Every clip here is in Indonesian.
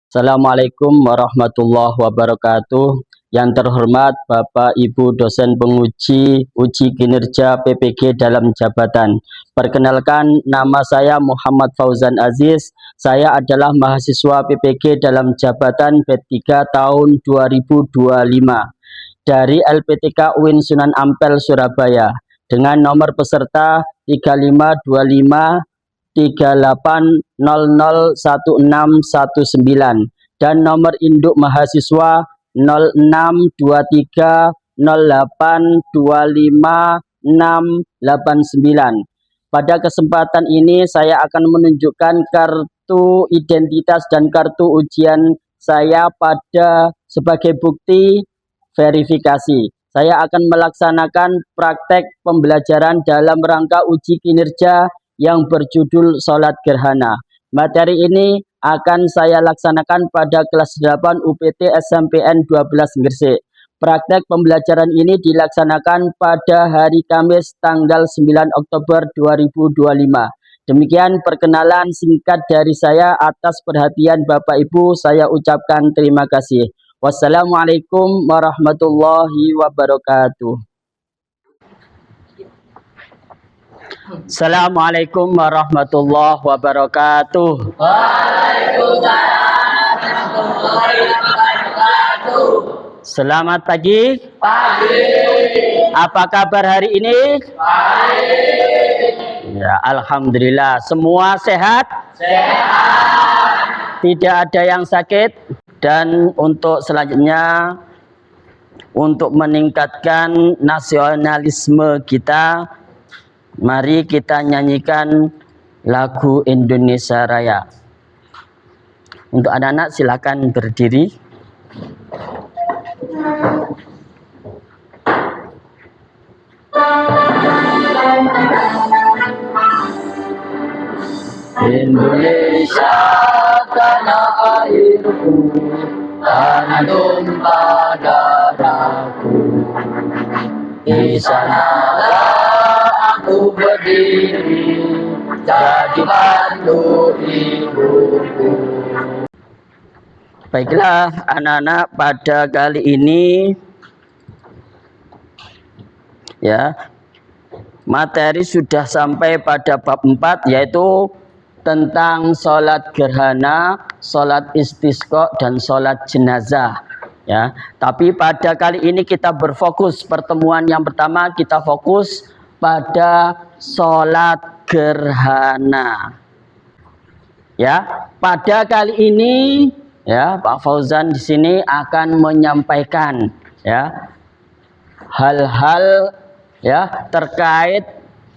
Assalamualaikum warahmatullahi wabarakatuh. Yang terhormat Bapak Ibu dosen penguji uji kinerja PPG dalam jabatan. Perkenalkan, nama saya Muhammad Fauzan Aziz. Saya adalah mahasiswa PPG dalam jabatan B3 tahun 2025 dari LPTK UIN Sunan Ampel Surabaya dengan nomor peserta 3525 38001619 dan nomor induk mahasiswa 0623082589. Pada kesempatan ini saya akan menunjukkan kartu identitas dan kartu ujian saya sebagai bukti verifikasi. Saya akan melaksanakan praktek pembelajaran dalam rangka uji kinerja yang berjudul Sholat Gerhana. Materi ini akan saya laksanakan pada kelas 8 UPT SMPN 12 Gresik. Praktek pembelajaran ini dilaksanakan pada hari Kamis tanggal 9 Oktober 2025. Demikian perkenalan singkat dari saya. Atas perhatian Bapak Ibu saya ucapkan terima kasih. Wassalamualaikum warahmatullahi wabarakatuh. Assalamualaikum warahmatullahi wabarakatuh. Waalaikumsalam warahmatullahi wabarakatuh. Selamat pagi. Pagi. Apa kabar hari ini? Baik. Ya, alhamdulillah. Semua sehat? Sehat. Tidak ada yang sakit. Dan untuk selanjutnya, untuk meningkatkan nasionalisme kita, mari kita nyanyikan lagu Indonesia Raya. Untuk anak-anak silakan berdiri. Indonesia tanah airku, tanah tumpah darahku. Di sanalah aku berdiri, jadi pandu ibuku. Baiklah anak-anak, pada kali ini ya materi sudah sampai pada bab 4, yaitu tentang sholat gerhana, sholat istisqa, dan sholat jenazah ya. Tapi pada kali ini kita berfokus, pertemuan yang pertama kita fokus pada sholat gerhana ya. Pada kali ini ya, Pak Fauzan di sini akan menyampaikan ya hal-hal ya terkait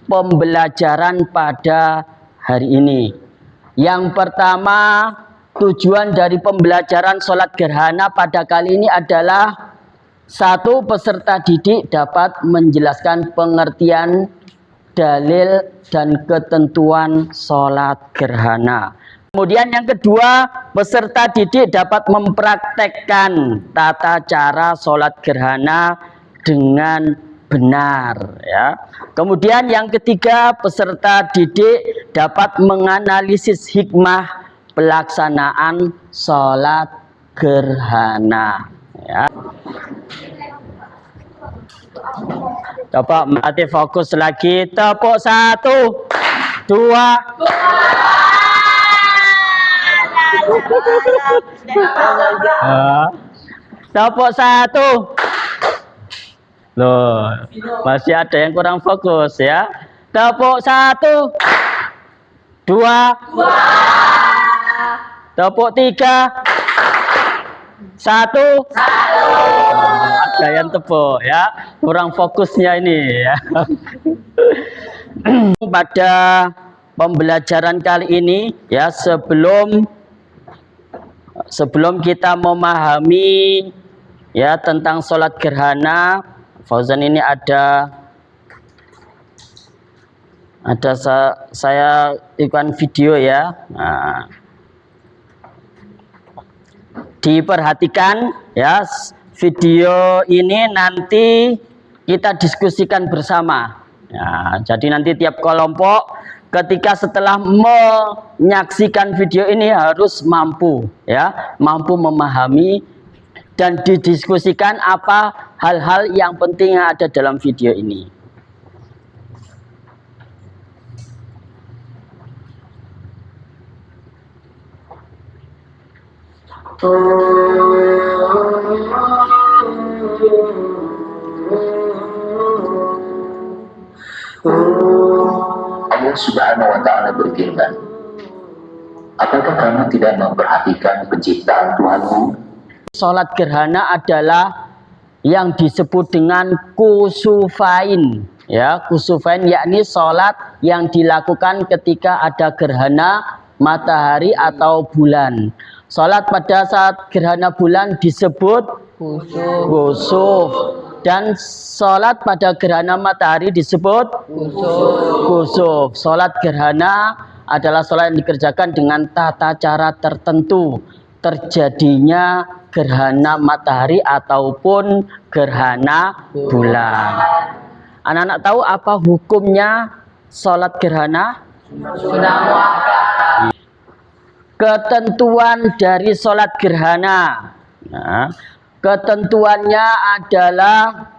pembelajaran pada hari ini. Yang pertama, tujuan dari pembelajaran sholat gerhana pada kali ini adalah satu, peserta didik dapat menjelaskan pengertian dalil dan ketentuan sholat gerhana. Kemudian yang kedua, peserta didik dapat mempraktekkan tata cara sholat gerhana dengan benar ya. Kemudian yang ketiga, peserta didik dapat menganalisis hikmah pelaksanaan sholat gerhana ya. Coba mati fokus lagi. Tepuk 1, 2. Tepuk 1. Loh, masih ada yang kurang fokus ya. Tepuk 1, 2. Tepuk 3, 1. Ada yang tepuk ya. Kurang fokusnya ini ya. Pada pembelajaran kali ini ya, sebelum kita memahami ya tentang sholat gerhana, Fauzan ini ada saya iklan video ya. Nah, diperhatikan ya, video ini nanti kita diskusikan bersama ya. Jadi nanti tiap kelompok ketika setelah menyaksikan video ini harus mampu ya, mampu memahami dan didiskusikan apa hal-hal yang penting yang ada dalam video ini. Allah Subhanahu wa Ta'ala berfirman, apakah kamu tidak memperhatikan penciptaan Tuhanmu? Sholat gerhana adalah yang disebut dengan kusufain ya, kusufain yakni sholat yang dilakukan ketika ada gerhana matahari atau bulan. Sholat pada saat gerhana bulan disebut kusuf, dan sholat pada gerhana matahari disebut kusuf. Sholat gerhana adalah sholat yang dikerjakan dengan tata cara tertentu terjadinya gerhana matahari ataupun gerhana bulan. Anak-anak tahu apa hukumnya sholat gerhana? Ketentuan dari sholat gerhana. Nah, ketentuannya adalah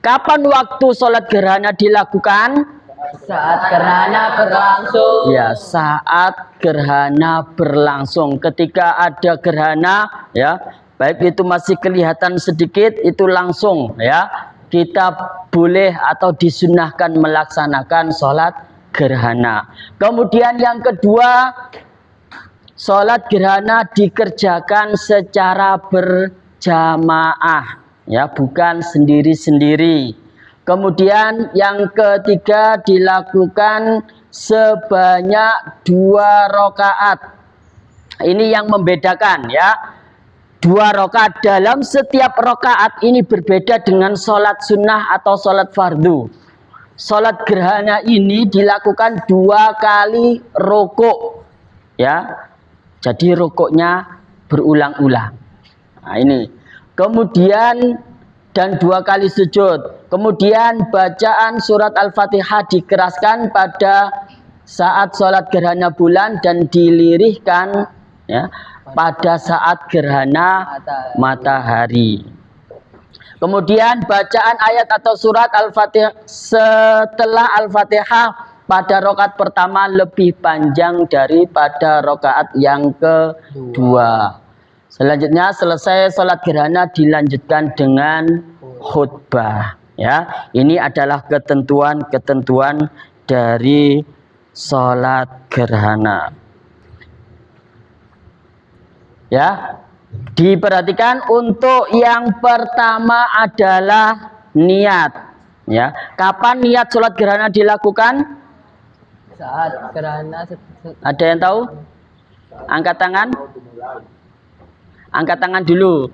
kapan waktu sholat gerhana dilakukan? Saat gerhana berlangsung. Ya, saat gerhana berlangsung. Ketika ada gerhana, ya, baik itu masih kelihatan sedikit, itu langsung, ya, kita boleh atau disunahkan melaksanakan sholat gerhana. Kemudian yang kedua, sholat gerhana dikerjakan secara berjamaah, ya, bukan sendiri-sendiri. Kemudian yang ketiga dilakukan sebanyak 2 rakaat. Ini yang membedakan, ya. 2 rakaat dalam setiap rakaat ini berbeda dengan sholat sunnah atau sholat fardu. Sholat gerhana ini dilakukan 2 kali rukuk, ya. Jadi rukuknya berulang-ulang. Nah, ini. Kemudian dan 2 kali sujud. Kemudian bacaan surat Al-Fatihah dikeraskan pada saat sholat gerhana bulan dan dilirihkan, ya, pada saat gerhana matahari. Kemudian bacaan ayat atau surat Al-Fatihah setelah Al-Fatihah pada rakaat pertama lebih panjang daripada rakaat yang kedua. Selanjutnya selesai sholat gerhana dilanjutkan dengan khutbah. Ya, ini adalah ketentuan-ketentuan dari sholat gerhana. Ya, diperhatikan untuk yang pertama adalah niat. Ya, kapan niat sholat gerhana dilakukan? Saat gerhana. Ada yang tahu? Angkat tangan. Angkat tangan dulu.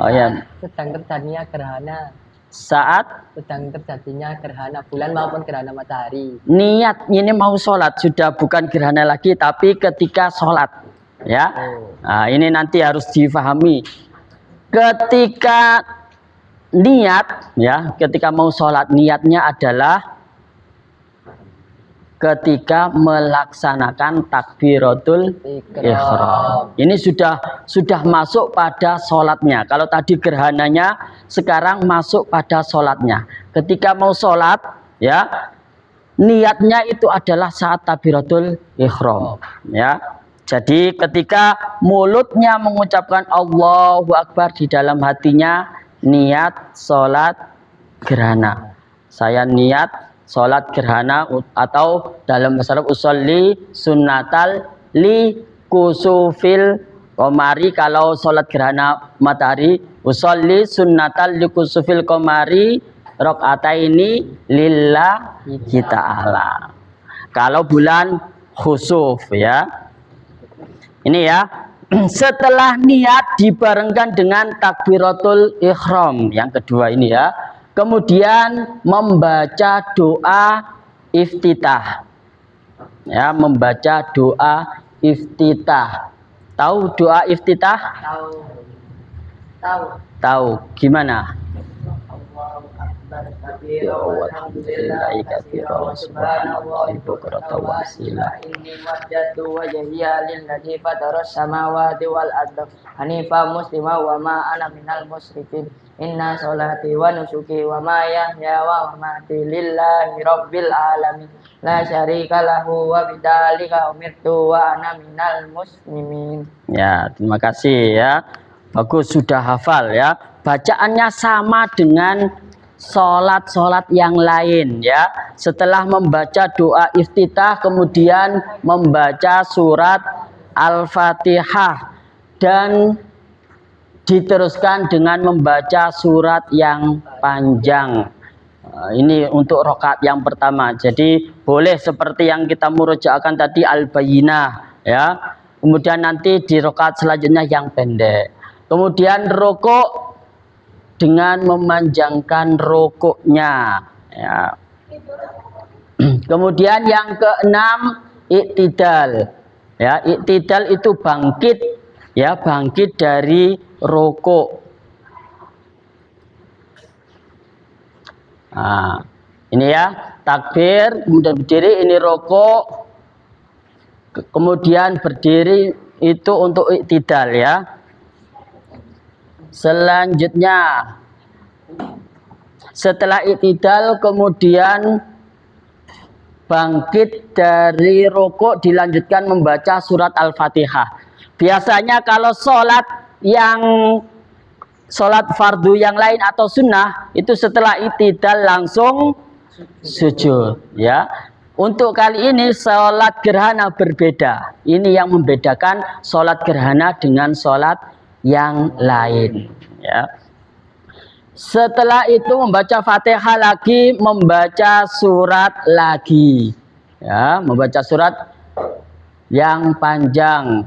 Oh ya. Sedang terjadinya gerhana. Saat Sedang terjadinya gerhana bulan maupun gerhana matahari. Niat ini mau sholat, sudah bukan gerhana lagi, tapi ketika sholat. Ya. Nah, ini nanti harus difahami. Ketika niat, ya, ketika mau sholat, niatnya adalah ketika melaksanakan takbiratul ihram. Ini sudah masuk pada sholatnya. Kalau tadi gerhananya, sekarang masuk pada sholatnya. Ketika mau sholat, ya, niatnya itu adalah saat takbiratul ihram. Ya, jadi ketika mulutnya mengucapkan Allahu Akbar, di dalam hatinya niat sholat gerhana. Saya niat sholat gerhana, atau dalam bahasa Arab usolli sunnatal li kusufil qamari. Kalau sholat gerhana matahari, usolli sunnatal li kusufil qamari rakaataini lillahi ta'ala. Kalau bulan khusuf, ya. Ini, ya. Setelah niat dibarengkan dengan takbiratul ihram yang kedua ini, ya. Kemudian membaca doa iftitah. Ya, membaca doa iftitah. Tahu doa iftitah? Tahu. Tahu. Gimana? Ya walhamdulillahi katsira wa subhanallahi bukratan wa asila. Inni wajjahtu wajhiya lilladzi fataras samawati wal arda hanifan muslima wa ma ana minal musyrikin. Inna sholati wa nusuki wa mahyaya wa mamati lillahi rabbil alamin. La syarika lahu wa bidzalika umirtu wa ana minal muslimin. Ya, terima kasih ya. Bagus, sudah hafal ya. Bacaannya sama dengan sholat-sholat yang lain ya. Setelah membaca doa iftitah, kemudian membaca surat Al-Fatihah dan diteruskan dengan membaca surat yang panjang. Ini untuk rakaat yang pertama. Jadi boleh seperti yang kita murojaahkan tadi Al-Bayyinah ya. Kemudian nanti di rakaat selanjutnya yang pendek. Kemudian rukuk dengan memanjangkan rukuknya ya. Kemudian yang keenam iktidal ya. Iktidal itu bangkit ya, bangkit dari rukuk. Nah, ini ya, takbir, kemudian berdiri, ini rukuk, kemudian berdiri itu untuk iktidal ya. Selanjutnya setelah iktidal kemudian bangkit dari rukuk, dilanjutkan membaca surat Al-Fatihah. Biasanya kalau sholat fardu yang lain atau sunnah itu setelah iktidal langsung sujud ya. Untuk kali ini sholat gerhana berbeda. Ini yang membedakan sholat gerhana dengan sholat yang lain ya. Setelah itu membaca Fatihah lagi, membaca surat lagi ya, membaca surat yang panjang.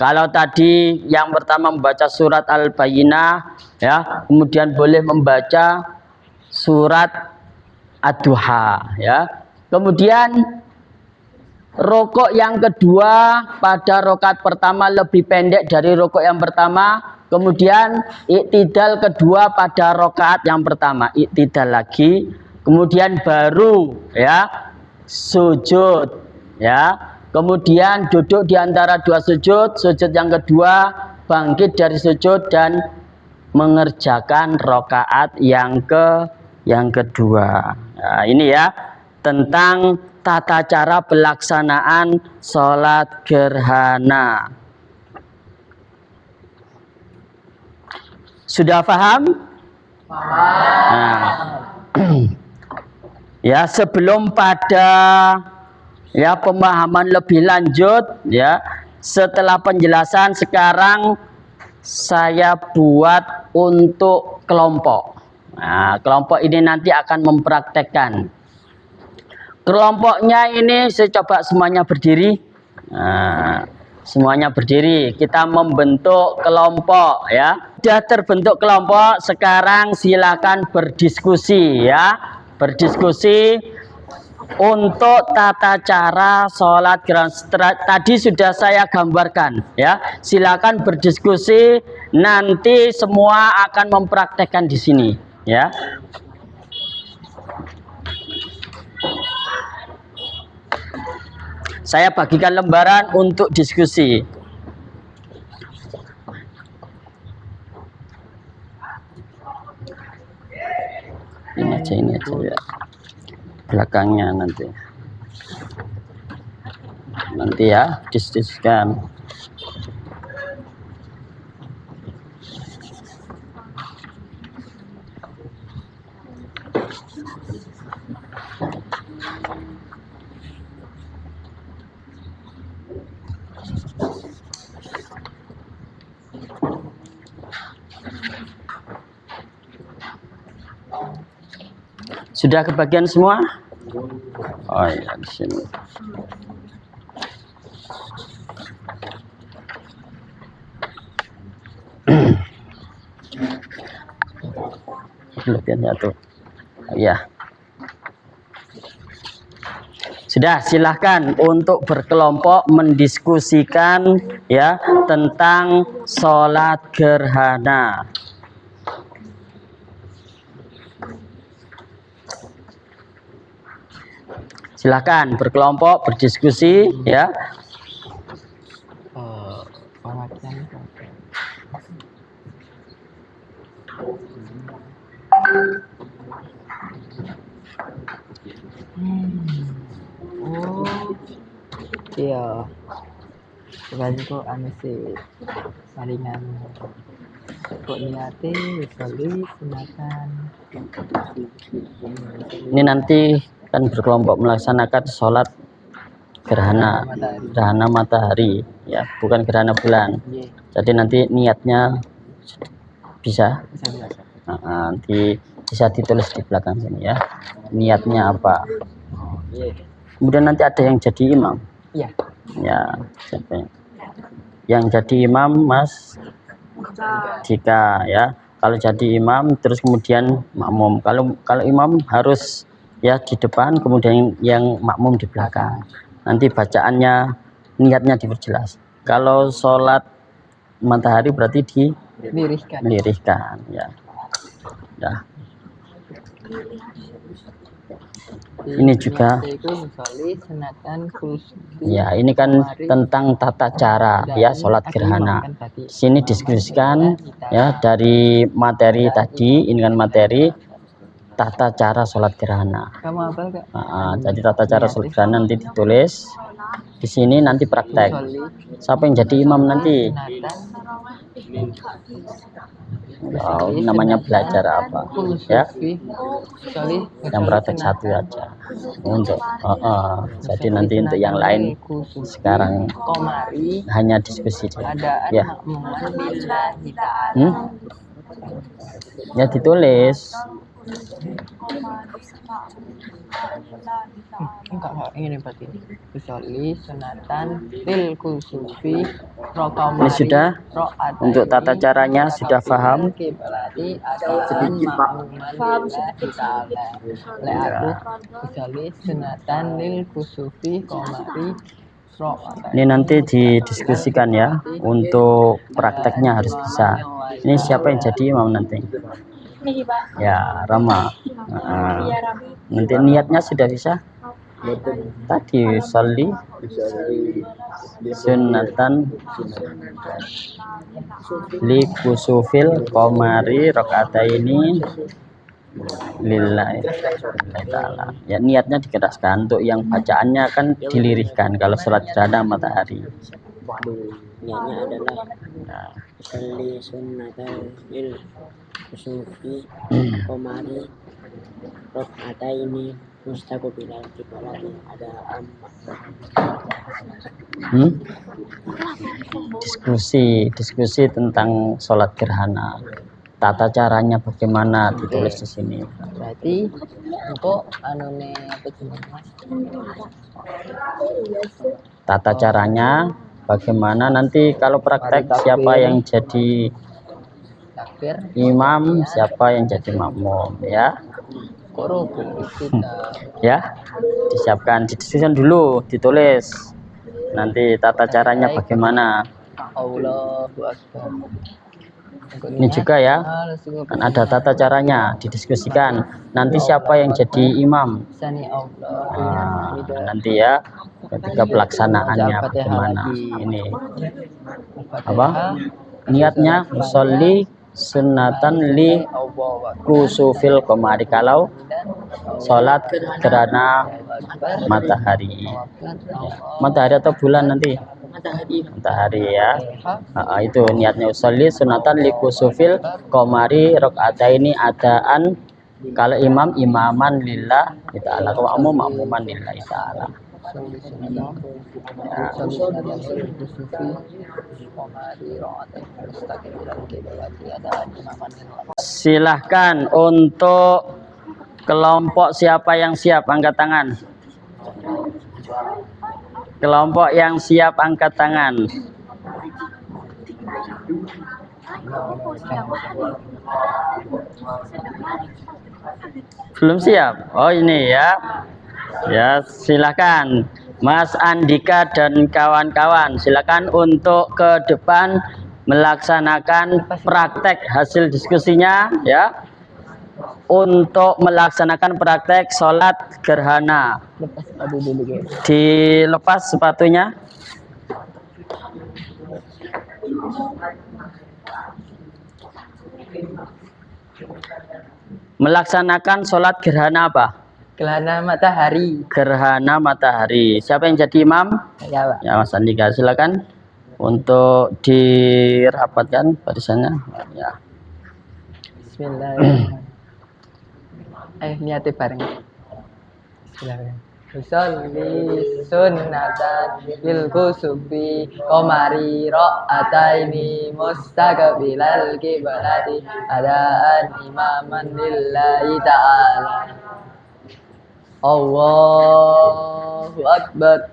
Kalau tadi yang pertama membaca surat Al-Bayyinah ya, kemudian boleh membaca surat Ad-Duha ya. Kemudian rukuk yang kedua pada rakaat pertama lebih pendek dari rukuk yang pertama. Kemudian iktidal kedua pada rakaat yang pertama, iktidal lagi. Kemudian baru ya sujud ya. Kemudian duduk di antara dua sujud. Sujud yang kedua bangkit dari sujud dan mengerjakan rakaat yang kedua. Nah, ini ya tentang tata cara pelaksanaan sholat gerhana. Sudah paham? Nah, ya sebelum pada ya pemahaman lebih lanjut ya, setelah penjelasan sekarang saya buat untuk kelompok. Nah, kelompok ini nanti akan mempraktekkan. Kelompoknya ini saya coba semuanya berdiri. Nah, semuanya berdiri. Kita membentuk kelompok ya. Sudah terbentuk kelompok, sekarang silakan berdiskusi ya. Berdiskusi untuk tata cara sholat gerhana. Tadi sudah saya gambarkan ya. Silakan berdiskusi, nanti semua akan mempraktekkan di sini ya. Saya bagikan lembaran untuk diskusi. Ini aja ya. Belakangnya nanti ya diskusikan. Sudah kebagian semua? Oh ya, di sini. Bagiannya tuh. Ya. Sudah, silahkan untuk berkelompok mendiskusikan ya tentang sholat gerhana. Silahkan berkelompok, berdiskusi ya. Pengertian. Oh, iya. Bukan kok anu sih saringan kok niate sekali sunatan. Ini nanti kan berkelompok melaksanakan sholat gerhana matahari ya, bukan gerhana bulan. Iya, Jadi nanti niatnya bisa bisa. nanti bisa ditulis di belakang sini ya, niatnya apa. Iya. Kemudian nanti ada yang jadi imam Iya. ya. Siapa yang jadi imam? Mas Dika ya. Kalau jadi imam terus kemudian makmum. Kalau imam harus ya di depan, kemudian yang makmum di belakang. Nanti bacaannya, niatnya diperjelas. Kalau sholat matahari berarti dilirihkan ya. Nah, ini juga ya, ini kan tentang tata cara ya sholat gerhana. Sini diskusikan ya dari materi tadi. Ini kan materi tata cara sholat gerhana. Kamu apa Kak? Jadi tata cara sholat gerhana nanti ditulis di sini, nanti praktek. Siapa yang jadi imam nanti? Oh, namanya belajar apa ya? Yang praktek satu aja untuk jadi nanti untuk yang lain sekarang hanya diskusi ya. Ya ditulis. Enggak ini berarti usolli sunatan lil kusufi Ini sudah untuk tata caranya sudah paham. sedikit Pak. Le aku usolli sunatan lil kusufi komari. Ini nanti didiskusikan ya, untuk prakteknya harus bisa. Ini siapa yang jadi imam nanti? Ya, Rama. Nanti niatnya sudah bisa. Tadi sholli sunatan li kusufil qamari rakaataini lillahi ta'ala. Ya, niatnya dikeraskan. Untuk yang bacaannya kan dilirihkan kalau sholat gerhana matahari. Niatnya adalah usolli sunnatal lil kusufi qamari rakaataini mustaqbilal qiblati ada diskusi tentang sholat gerhana. Tata caranya bagaimana ditulis di sini. Berarti engko anune apa jenenge Mas? Tata caranya bagaimana nanti kalau praktek, siapa yang jadi Takbir imam, siapa yang jadi makmum ya. Ya, disiapkan, didiskusikan dulu, ditulis. Nanti tata caranya bagaimana. Allahu Akbar. Ini juga ya, kan ada tata caranya, didiskusikan. Nanti siapa yang jadi imam. Nanti ya, ketika pelaksanaannya bagaimana. Ini apa? Niatnya usolli sunatan li kusufil qamari, kalau sholat gerhana matahari. Matahari atau bulan nanti? Matahari ya. Itu niatnya usolli sunatan li kusufil qamari rakaataini adaan. Kalau imam, imaman lillah ta'ala. Kalau makmum, makmuman lillah ta'ala. Silahkan untuk kelompok siapa yang siap angkat tangan. Kelompok yang siap angkat tangan. Belum siap? Oh ini ya. Ya silakan Mas Andika dan kawan-kawan, silakan untuk ke depan melaksanakan praktek hasil diskusinya ya. untuk melaksanakan praktek sholat gerhana. Lepas sepatu dulu guys. Dilepas sepatunya. Melaksanakan sholat gerhana apa? Gerhana matahari. Gerhana matahari. Siapa yang jadi imam? Ya Pak. Ya Mas Andika, silakan untuk dirapatkan barisannya. Ya. Bismillahirrahmanirrahim. Niatnya bareng. Bismillahirrahmanirrahim. Usolli sunnatan bil kusufi qamari ra'ataini mustaqbilal kiblati adaan imaman lillahi ta'ala. Allahu akbar.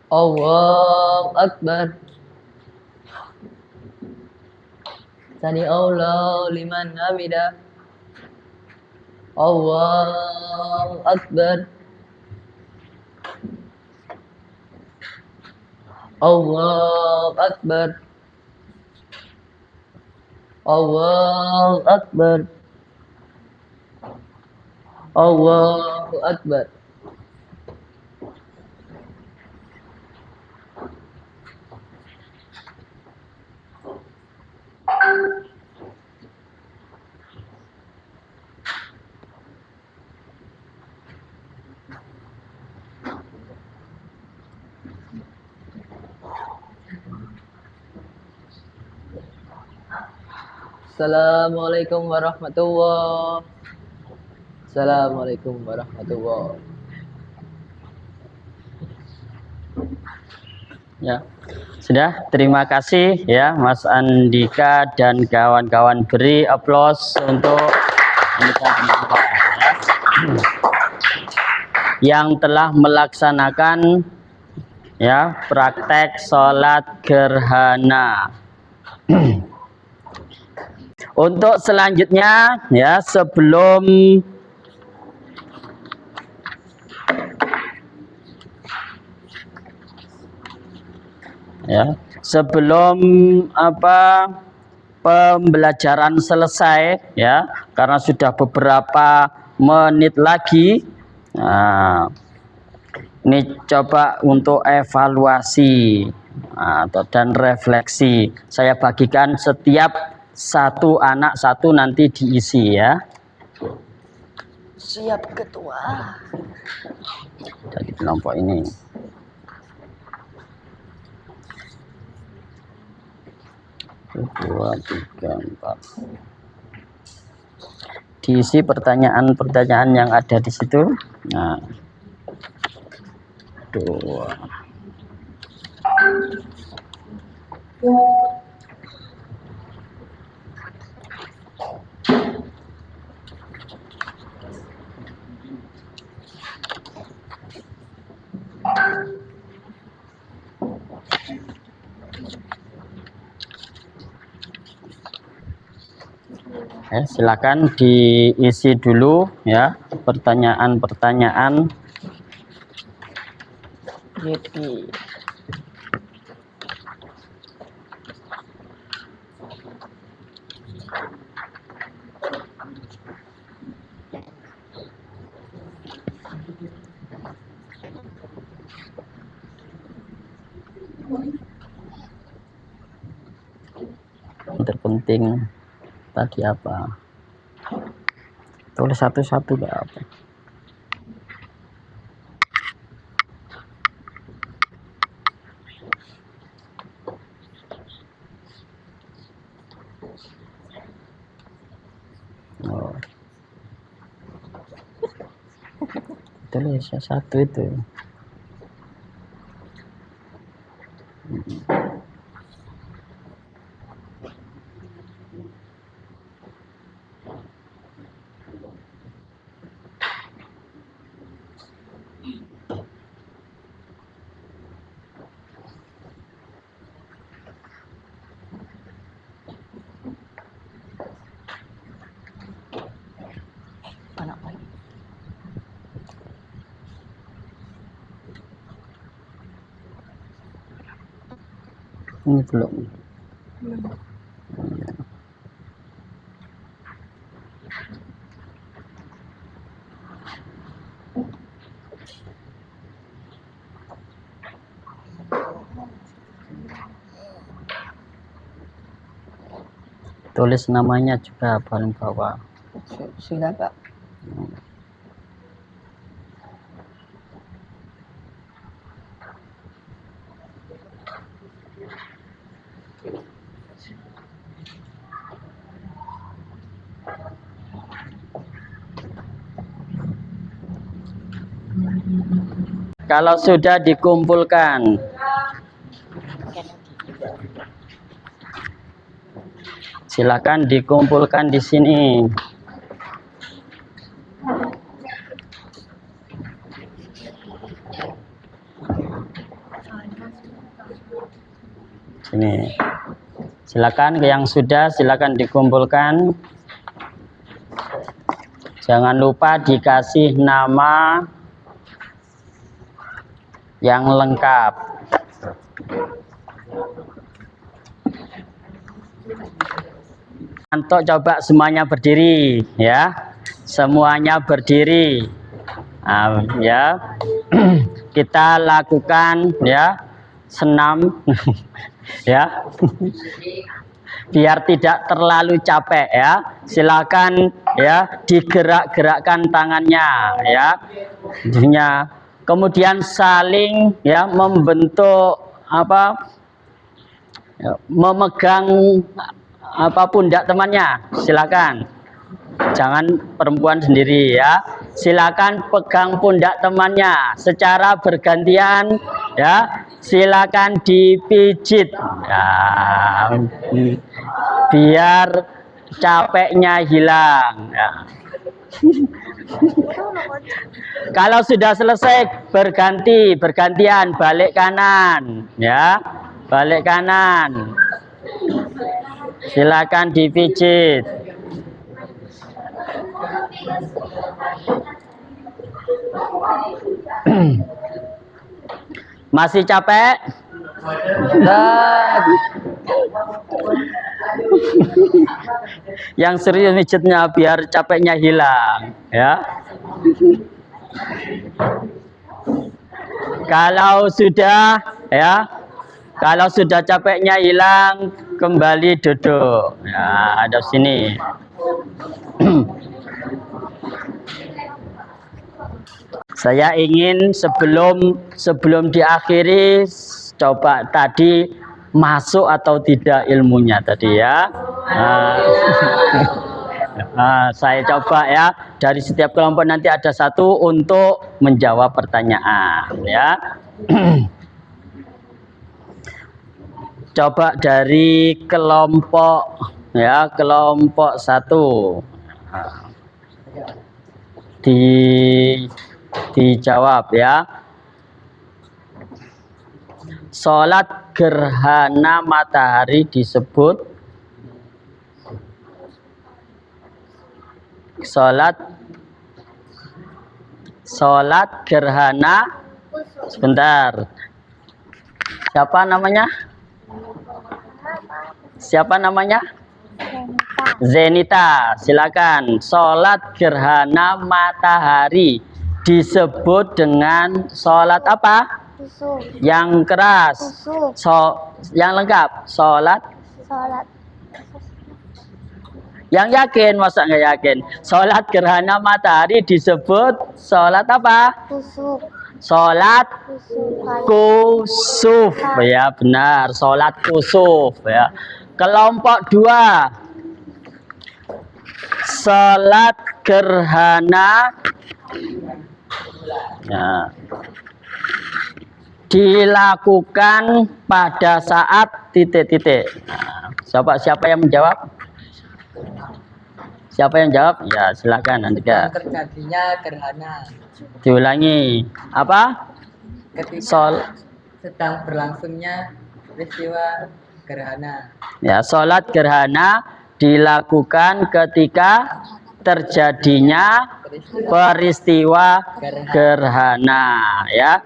Allahu akbar. Sani Allah liman hamidah. Allahu akbar. Allahu akbar. Allahu akbar. Allahu akbar. Assalamualaikum warahmatullahi. Assalamualaikum warahmatullahi. Ya. Sudah, terima kasih ya Mas Andika dan kawan-kawan, beri aplaus untuk Andika dan kawan, ya, yang telah melaksanakan ya praktek sholat gerhana. Untuk selanjutnya ya, sebelum pembelajaran selesai ya, karena sudah beberapa menit lagi. Nah, ini coba untuk evaluasi dan refleksi. Saya bagikan setiap satu anak satu, nanti diisi ya. Siap ketua. Dari kelompok ini. Dua, tiga, empat. Diisi pertanyaan-pertanyaan yang ada di situ. Nah, dua. Silakan diisi dulu ya pertanyaan-pertanyaan. Yang terpenting tadi apa? Tulis satu-satu gak apa. Oh. Tulis satu itu. Ini belum. Tulis namanya juga paling bawah. Sudah, Pak. Kalau sudah dikumpulkan, silakan dikumpulkan di sini. Sini. Silakan yang sudah, silakan dikumpulkan. Jangan lupa dikasih nama yang lengkap. Untuk coba semuanya berdiri, ya. Semuanya berdiri. Ya. Kita lakukan, ya, senam, ya. Biar tidak terlalu capek, ya. Silakan, ya, digerak-gerakkan tangannya, ya. Kemudian saling, ya, membentuk memegang pundak temannya. Silakan, jangan perempuan sendiri, ya. Silakan pegang pundak temannya secara bergantian, ya. Silakan dipijit, ya, biar capeknya hilang, ya. Kalau sudah selesai bergantian balik kanan, ya, balik kanan. Silakan dipijit. Masih capek? Yang serius mijitnya biar capeknya hilang, ya. Kalau sudah, ya, kalau sudah capeknya hilang, kembali duduk. Ya, ada sini. Saya ingin sebelum diakhiri, coba tadi masuk atau tidak ilmunya tadi, ya. Saya coba, ya, dari setiap kelompok nanti ada satu untuk menjawab pertanyaan, ya. Coba dari kelompok, ya, kelompok 1 dijawab, ya. Sholat gerhana matahari disebut sholat gerhana, sebentar, siapa namanya? Zenita. Silakan. Sholat gerhana matahari disebut dengan sholat apa? Kusuf. Yang keras. Kusuf. Yang lengkap. Sholat. Yang yakin, masa nggak yakin? Sholat gerhana matahari disebut sholat apa? Kusuf. Sholat kusuf, ya, benar. Sholat kusuf, ya. Kelompok 2, sholat gerhana, ya, dilakukan pada saat titik-titik. Nah, siapa yang menjawab? Siapa yang jawab? Ya, silakan nanti. Terjadinya gerhana. Diulangi. Apa? Ketika sedang berlangsungnya peristiwa gerhana. Ya, sholat gerhana dilakukan ketika terjadinya peristiwa gerhana, ya.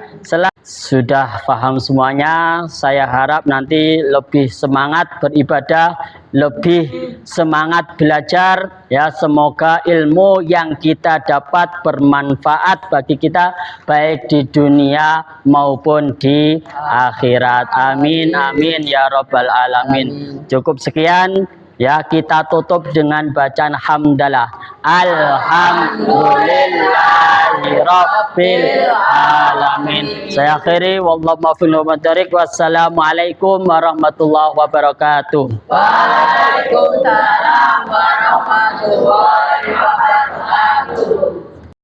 sudah paham semuanya. Saya harap nanti lebih semangat beribadah, lebih semangat belajar ya. Semoga ilmu yang kita dapat bermanfaat bagi kita baik di dunia maupun di akhirat. Amin amin ya rabbal alamin. Cukup sekian ya, kita tutup dengan bacaan hamdalah. Alhamdulillahi rabbil alamin. Saya akhiri wallahu muwaffiq wa mubarik. Wassalamualaikum warahmatullahi wabarakatuh. Waalaikumsalam warahmatullahi wabarakatuh.